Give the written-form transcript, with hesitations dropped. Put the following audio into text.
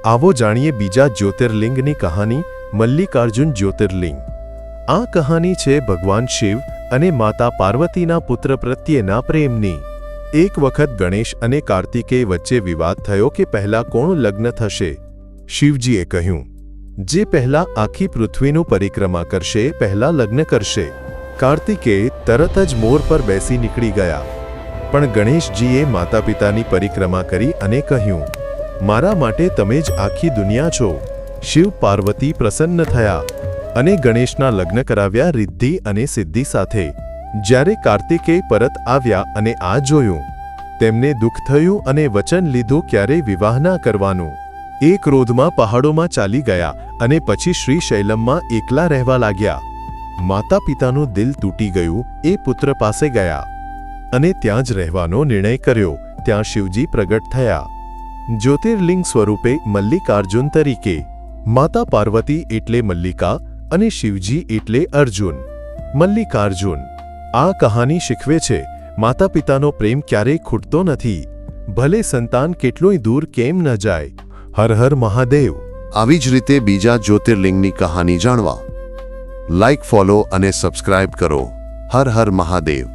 આવો જાણીએ બીજા જ્યોતિર્લિંગની કહાની, મલ્લિકાર્જુન જ્યોતિર્લિંગ। આ કહાની છે ભગવાન શિવ અને માતા પાર્વતીના પુત્ર પ્રત્યેના પ્રેમની। એક વખત ગણેશ અને કાર્તિકેય વચ્ચે વિવાદ થયો કે પહેલા કોણ લગ્ન થશે। શિવજીએ કહ્યું, જે પહેલા આખી પૃથ્વીનું પરિક્રમા કરશે પહેલા લગ્ન કરશે। કાર્તિકેય તરત જ મોર પર બેસી નીકળી ગયા, પણ ગણેશજીએ માતા પિતાની પરિક્રમા કરી અને કહ્યું, મારા માટે તમે જ આખી દુનિયા છો। શિવ પાર્વતી પ્રસન્ન થયા અને ગણેશના લગ્ન કરાવ્યા રિદ્ધિ અને સિદ્ધિ સાથે। જ્યારે કાર્તિકેય પરત આવ્યા અને આ જોયું, તેમને દુઃખ થયું અને વચન લીધું ક્યારેય વિવાહ ના કરવાનું। એ ક્રોધમાં પહાડોમાં ચાલી ગયા અને પછી શ્રીશૈલમમાં એકલા રહેવા લાગ્યા। માતા પિતાનું દિલ તૂટી ગયું। એ પુત્ર પાસે ગયા અને ત્યાં જ રહેવાનો નિર્ણય કર્યો। ત્યાં શિવજી પ્રગટ થયા, જ્યોતિર્લિંગ સ્વરૂપે મલ્લિકાર્જુન તરીકે। માતા પાર્વતી એટલે મલ્લિકા અને શિવજી એટલે અર્જુન, મલ્લિકાર્જુન। આ કહાની શીખવે છે, માતા પિતાનો પ્રેમ ક્યારેય ખૂટતો નથી, ભલે સંતાન કેટલુંય દૂર કેમ ન જાય। હર હર મહાદેવ। આવી જ રીતે બીજા જ્યોતિર્લિંગની કહાની જાણવા લાઇક, ફોલો અને સબસ્ક્રાઇબ કરો। હર હર મહાદેવ।